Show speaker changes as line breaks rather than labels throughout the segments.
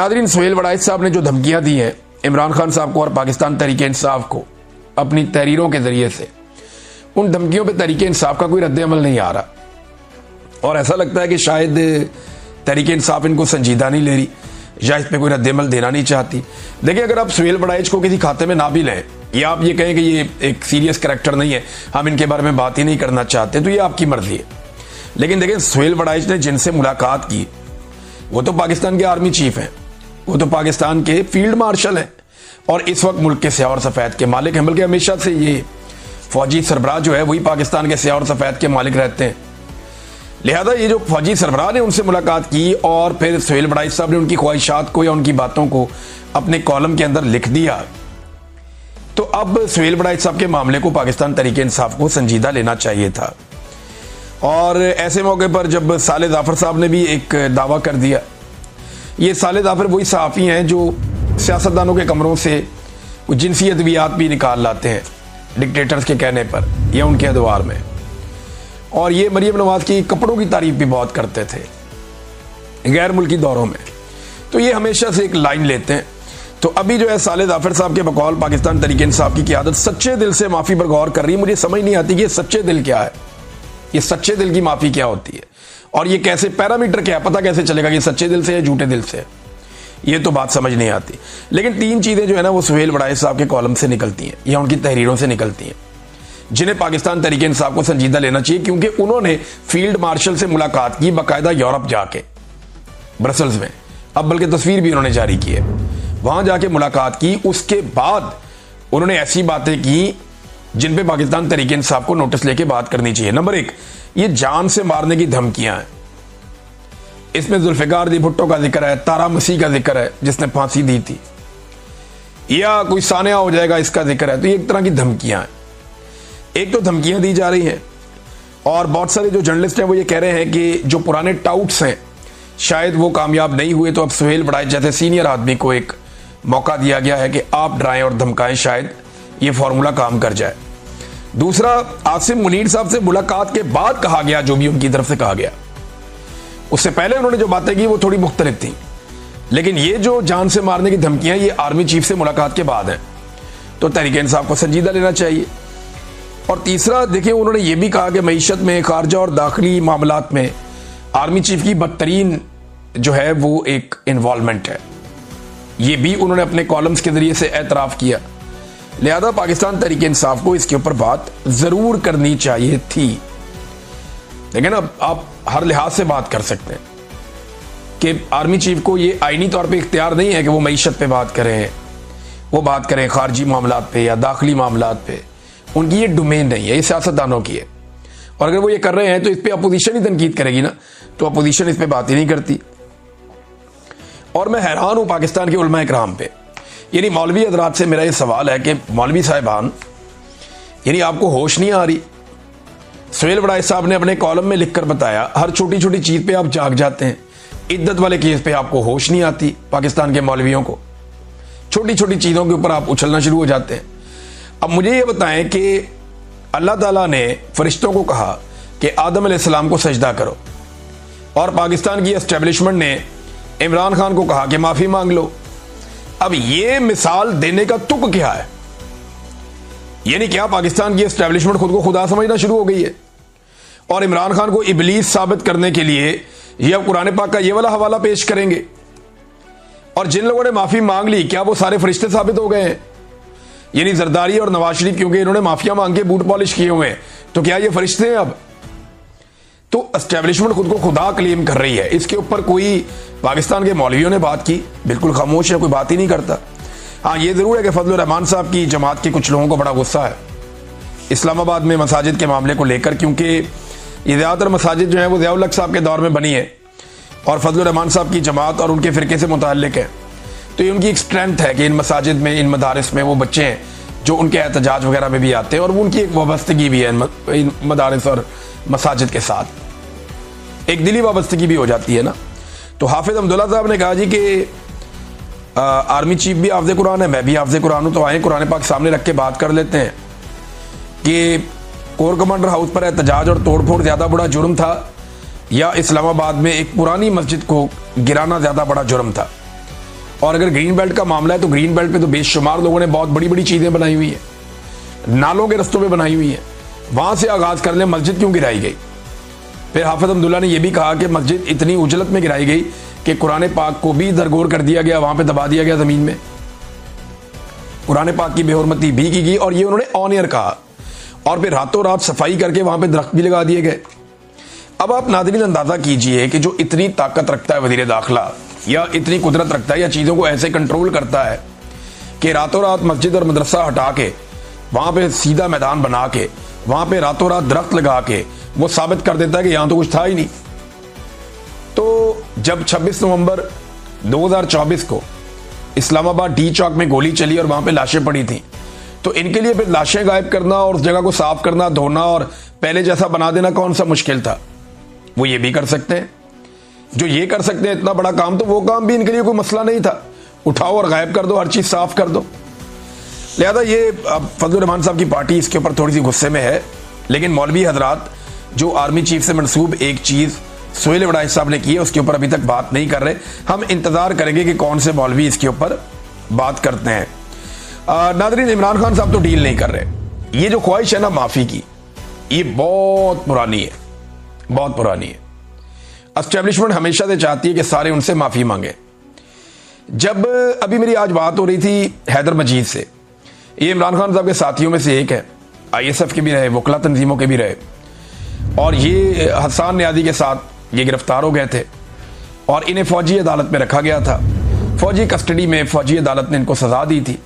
Nadreen, Suhail Waraich साहब ने जो धमकियां दी हैं इमरान खान साहब को और पाकिस्तान तहरीके इंसाफ को अपनी तहरीरों के जरिए से, उन धमकियों पे तहरीके इंसाफ का कोई रद्द-ए-अमल नहीं आ रहा और ऐसा लगता है कि शायद तहरीके इंसाफ इनको संजीदा नहीं ले रही या इस पर कोई रद्द-ए-अमल देना नहीं चाहती। देखिए, अगर आप सुहेल वड़ाइच को किसी खाते में ना भी लें या आप ये कहें कि ये एक सीरियस कैरेक्टर नहीं है, हम इनके बारे में बात ही नहीं करना चाहते, तो ये आपकी मर्जी है। लेकिन देखिए, सुहेल वड़ाइच ने जिनसे मुलाकात की वो तो पाकिस्तान के आर्मी चीफ हैं, वो तो पाकिस्तान के फील्ड मार्शल हैं और इस वक्त मुल्क के स्याह और सफ़ेद के मालिक हैं। बल्कि हमेशा से ये फौजी सरबराह जो है वही पाकिस्तान के स्याह और सफ़ेद के मालिक रहते हैं। लिहाजा ये जो फौजी सरबराह ने उनसे मुलाकात की और फिर सुहेल वड़ाइच साहब ने उनकी ख्वाहिशात को या उनकी बातों को अपने कॉलम के अंदर लिख दिया, तो अब सुहेल वड़ाइच साहब के मामले को पाकिस्तान तहरीके इंसाफ को संजीदा लेना चाहिए था। और ऐसे मौके पर जब साले जाफर साहब ने भी एक दावा कर दिया, ये साले जाफर वही सहाफ़ी हैं जो सियासतदानों के कमरों से जिनसी अद्वियात भी निकाल लाते हैं डिक्टेटर्स के कहने पर या उनके अदवार में, और ये मरीम नवाज की कपड़ों की तारीफ भी बहुत करते थे गैर मुल्की दौरों में। तो ये हमेशा से एक लाइन लेते हैं। तो अभी जो है साले जाफर साहब के बकौल पाकिस्तान तहरीके इंसाफ की क़यादत सच्चे दिल से माफ़ी पर गौर कर रही है। मुझे समझ नहीं आती कि ये सच्चे दिल क्या है, ये सच्चे दिल की माफ़ी क्या होती है और ये कैसे, पैरामीटर क्या है, पता कैसे चलेगा कि सच्चे दिल से या झूठे दिल से, ये तो बात समझ नहीं आती। लेकिन तीन चीज़ें जो है ना वो सुहेल वड़ाइच साहब के कॉलम से निकलती हैं या उनकी तहरीरों से निकलती हैं जिन्हें पाकिस्तान तहरीके इंसाफ को संजीदा लेना चाहिए, क्योंकि उन्होंने फील्ड मार्शल से मुलाकात की बाकायदा यूरोप जाके, ब्रसल्स में, अब बल्कि तस्वीर भी उन्होंने जारी की है, वहां जाके मुलाकात की। उसके बाद उन्होंने ऐसी बातें की जिन पे पाकिस्तान तहरीके इंसाफ को नोटिस लेके बात करनी चाहिए। नंबर एक, ये जान से मारने की धमकियां हैं। इसमें जुल्फिकार दी भुट्टो का जिक्र है, तारा मसीह का जिक्र है जिसने फांसी दी थी, या कोई सानिया हो जाएगा इसका जिक्र है। तो ये एक तरह की धमकियां हैं। एक तो धमकियां दी जा रही हैं और बहुत सारे जो जर्नलिस्ट हैं वो ये कह रहे हैं कि जो पुराने टाउट्स हैं शायद वो कामयाब नहीं हुए, तो अब सुहेल वड़ाइच जैसे सीनियर आदमी को एक मौका दिया गया है कि आप डराएं और धमकाएं, शायद ये फॉर्मूला काम कर जाए। दूसरा, आसिम मुनीर साहब से मुलाकात के बाद कहा गया जो भी उनकी तरफ से कहा गया, उससे पहले उन्होंने जो बातें की वो थोड़ी मुख्तलिफ थी, लेकिन ये जो जान से मारने की धमकियां ये आर्मी चीफ से मुलाकात के बाद हैं, तो तहरीके इंसाफ को संजीदा लेना चाहिए। और तीसरा, देखिए, उन्होंने ये भी कहा कि मईशत में, खारजा और दाखिली मामलात में आर्मी चीफ की बदतरीन जो है वो एक इन्वॉल्वमेंट है, ये भी उन्होंने अपने कॉलम्स के जरिए से एतराफ़ किया। लिहाजा पाकिस्तान तहरीके इंसाफ को इसके ऊपर बात ज़रूर करनी चाहिए थी। लेकिन अब आप हर लिहाज से बात कर सकते हैं कि आर्मी चीफ को ये आईनी तौर पे इख्तियार नहीं है कि वो मईशत पे बात करें, वो बात करें खारजी मामलात पे या दाखिली मामलात पे, उनकी ये डोमेन नहीं है, ये सियासतदानों की है। और अगर वो ये कर रहे हैं तो इस पर अपोजिशन ही तनकीद करेगी ना, तो अपोजिशन इस पर बात ही नहीं करती। और मैं हैरान हूँ पाकिस्तान के उलमा इकराम पे, यानी मौलवी हजरात से मेरा ये सवाल है कि मौलवी साहिबान, यानी आपको होश नहीं आ रही? सुहेल वड़ाइच साहब ने अपने कॉलम में लिखकर बताया हर छोटी छोटी चीज़ पे आप जाग जाते हैं, इद्दत वाले केस पे आपको होश नहीं आती। पाकिस्तान के मौलवियों को छोटी छोटी चीज़ों के ऊपर आप उछलना शुरू हो जाते हैं। अब मुझे ये बताएं कि अल्लाह ताला ने फरिश्तों को कहा कि आदम अलैहिस्सलाम को सजदा करो, और पाकिस्तान की एस्टेब्लिशमेंट ने इमरान खान को कहा कि माफ़ी मांग लो। अब ये मिसाल देने का तुक क्या है? यानी क्या पाकिस्तान की एस्टेब्लिशमेंट खुद को खुदा समझना शुरू हो गई है और इमरान खान को इबलीस साबित करने के लिए ये अब कुरान पाक का ये वाला हवाला पेश करेंगे? और जिन लोगों ने माफ़ी मांग ली, क्या वो सारे फरिश्ते साबित हो गए हैं? यानी जरदारी और नवाज शरीफ, क्योंकि इन्होंने माफिया मांग के बूट पॉलिश किए हुए हैं, तो क्या ये फरिश्ते हैं अब? तो एस्टेब्लिशमेंट खुद को खुदा क्लेम कर रही है। इसके ऊपर कोई पाकिस्तान के मौलवियों ने बात की? बिल्कुल खामोश है, कोई बात ही नहीं करता। हाँ, ये ज़रूर है कि फजलुर रहमान साहब की जमात के कुछ लोगों को बड़ा गुस्सा है इस्लामाबाद में मसाजिद के मामले को लेकर, क्योंकि ये ज़्यादातर मसाजिद जो है वो ज़िया-उल-हक साहब के दौर में बनी है और फजलुर रहमान साहब की जमात और उनके फ़िरके से मुताल्लिक है। तो ये उनकी एक स्ट्रेंथ है कि इन मसाजिद में, इन मदारिस में वो बच्चे हैं जो उनके एहतजाज वगैरह में भी आते हैं और वो उनकी एक वाबस्तगी भी है इन मदारिस और मसाजिद के साथ, एक दिली वाबस्तगी भी हो जाती है ना। तो हाफिज अब्दुल्ला साहब ने कहा जी कि आर्मी चीफ भी हाफ़िज़ कुरान है, मैं भी हाफ़िज़ कुरान हूँ, तो आए कुरान पाक सामने रख के बात कर लेते हैं कि कोर कमांडर हाउस पर एहतजाज और तोड़फोड़ ज़्यादा बड़ा जुर्म था या इस्लामाबाद में एक पुरानी मस्जिद को गिराना ज़्यादा बड़ा जुर्म था? और अगर ग्रीन बेल्ट का मामला है तो ग्रीन बेल्ट पे तो बेशुमार लोगों ने बहुत बड़ी बड़ी चीजें बनाई हुई है, नालों के रस्तों पे बनाई हुई है। वहां से आगाज कर ले, मस्जिद क्यों गिराई गई? फिर हाफिज अब्दुल्ला ने यह भी कहा कि मस्जिद इतनी उजलत में गिराई गई कि कुरान पाक को भी दरगोर कर दिया गया, वहां पे दबा दिया गया जमीन में, कुरान पाक की बेहुरमती भी की गई। और ये उन्होंने ऑन एयर कहा, और फिर रातों रात सफाई करके वहां पे दरख्त भी लगा दिए गए। अब आप नाज़रीन अंदाजा कीजिए कि जो इतनी ताकत रखता है वज़ीर दाखिला, या इतनी कुदरत रखता है, या चीज़ों को ऐसे कंट्रोल करता है कि रातों रात मस्जिद और मदरसा हटा के वहां पे सीधा मैदान बना के वहां पे रातों रात दरख्त लगा के वो साबित कर देता है कि यहां तो कुछ था ही नहीं। तो जब 26 नवंबर 2024 को इस्लामाबाद डी चौक में गोली चली और वहां पे लाशें पड़ी थी, तो इनके लिए फिर लाशें गायब करना और उस जगह को साफ करना, धोना और पहले जैसा बना देना कौन सा मुश्किल था? वो ये भी कर सकते हैं। जो ये कर सकते हैं इतना बड़ा काम, तो वो काम भी इनके लिए कोई मसला नहीं था। उठाओ और गायब कर दो, हर चीज साफ कर दो। लिहाजा ये फजलुर रहमान साहब की पार्टी इसके ऊपर थोड़ी सी गुस्से में है, लेकिन मौलवी हजरात जो आर्मी चीफ से मंसूब एक चीज सोहेल वड़ाई साहब ने की है उसके ऊपर अभी तक बात नहीं कर रहे। हम इंतजार करेंगे कि कौन से मौलवी इसके ऊपर बात करते हैं। नाज़रीन, इमरान खान साहब तो डील नहीं कर रहे। ये जो ख्वाहिश है ना माफी की, ये बहुत पुरानी है, बहुत पुरानी है। एस्टेब्लिशमेंट हमेशा से चाहती है कि सारे उनसे माफी मांगे। जब अभी मेरी आज बात हो रही थी हैदर मजीद से, ये इमरान खान साहब के साथियों में से एक है, ISF के भी रहे, वकला तंजीमों के भी रहे, और ये हसन नियाज़ी के साथ ये गिरफ्तार हो गए थे और इन्हें फौजी अदालत में रखा गया था। फौजी कस्टडी में फौजी अदालत ने इनको सजा दी थी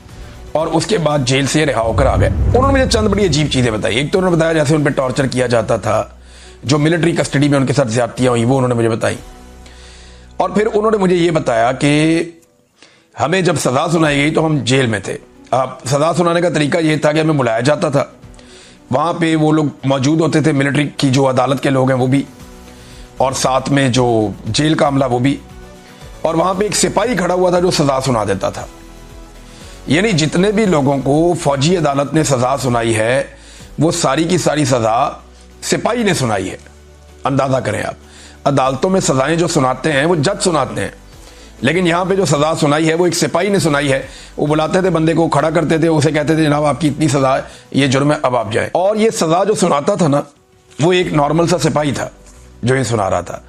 और उसके बाद जेल से रिहा होकर आ गए। उन्होंने मुझे चंद बड़ी अजीब चीज़ें बताई। एक तो उन्होंने बताया जैसे उन पर टॉर्चर किया जाता था, जो मिलिट्री कस्टडी में उनके साथ ज्यादतियां हुई वो उन्होंने मुझे बताई। और फिर उन्होंने मुझे ये बताया कि हमें जब सजा सुनाई गई तो हम जेल में थे। अब सजा सुनाने का तरीका ये था कि हमें बुलाया जाता था, वहां पे वो लोग मौजूद होते थे, मिलिट्री की जो अदालत के लोग हैं वो भी, और साथ में जो जेल का अमला वो भी, और वहां पे एक सिपाही खड़ा हुआ था जो सजा सुना देता था। यानी जितने भी लोगों को फौजी अदालत ने सजा सुनाई है वो सारी की सारी सजा सिपाही ने सुनाई है। अंदाजा करें आप, अदालतों में सजाएं जो सुनाते हैं वो जज सुनाते हैं, लेकिन यहां पे जो सजा सुनाई है वो एक सिपाही ने सुनाई है। वो बुलाते थे बंदे को, खड़ा करते थे, उसे कहते थे जनाब आपकी इतनी सजा है, ये जुर्म है, अब आप जाए। और ये सजा जो सुनाता था ना, वो एक नॉर्मल सा सिपाही था जो ये सुना रहा था।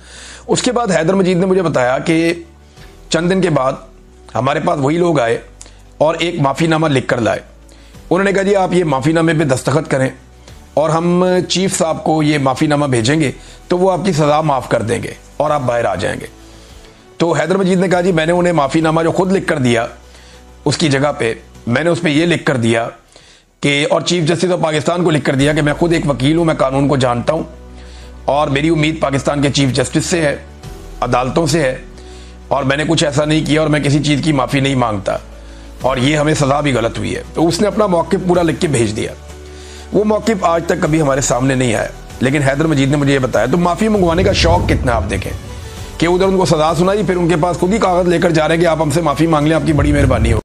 उसके बाद हैदर मजीद ने मुझे बताया कि चंद दिन के बाद हमारे पास वही लोग आए और एक माफीनामा लिख कर लाए। उन्होंने कहा जी आप ये माफीनामे पे दस्तखत करें और हम चीफ साहब को ये माफीनामा भेजेंगे तो वो आपकी सजा माफ कर देंगे और आप बाहर आ जाएंगे। तो हैदर मजीद ने कहा जी मैंने उन्हें माफीनामा जो खुद लिख कर दिया, उसकी जगह पे मैंने उस पर यह लिख कर दिया कि, और चीफ जस्टिस ऑफ पाकिस्तान को लिख कर दिया कि मैं खुद एक वकील हूं, मैं कानून को जानता हूं और मेरी उम्मीद पाकिस्तान के चीफ जस्टिस से है, अदालतों से है, और मैंने कुछ ऐसा नहीं किया और मैं किसी चीज की माफी नहीं मांगता और ये हमें सजा भी गलत हुई है। तो उसने अपना मौक़िफ़ पूरा लिख के भेज दिया। वो मौक़िफ़ आज तक कभी हमारे सामने नहीं आया, लेकिन हैदर मजीद ने मुझे ये बताया। तो माफी मंगवाने का शौक कितना आप देखें कि उधर उनको सजा सुनाई, फिर उनके पास खुद ही कागज लेकर जा रहे हैं कि आप हमसे माफी मांग लें, आपकी बड़ी मेहरबानी हो।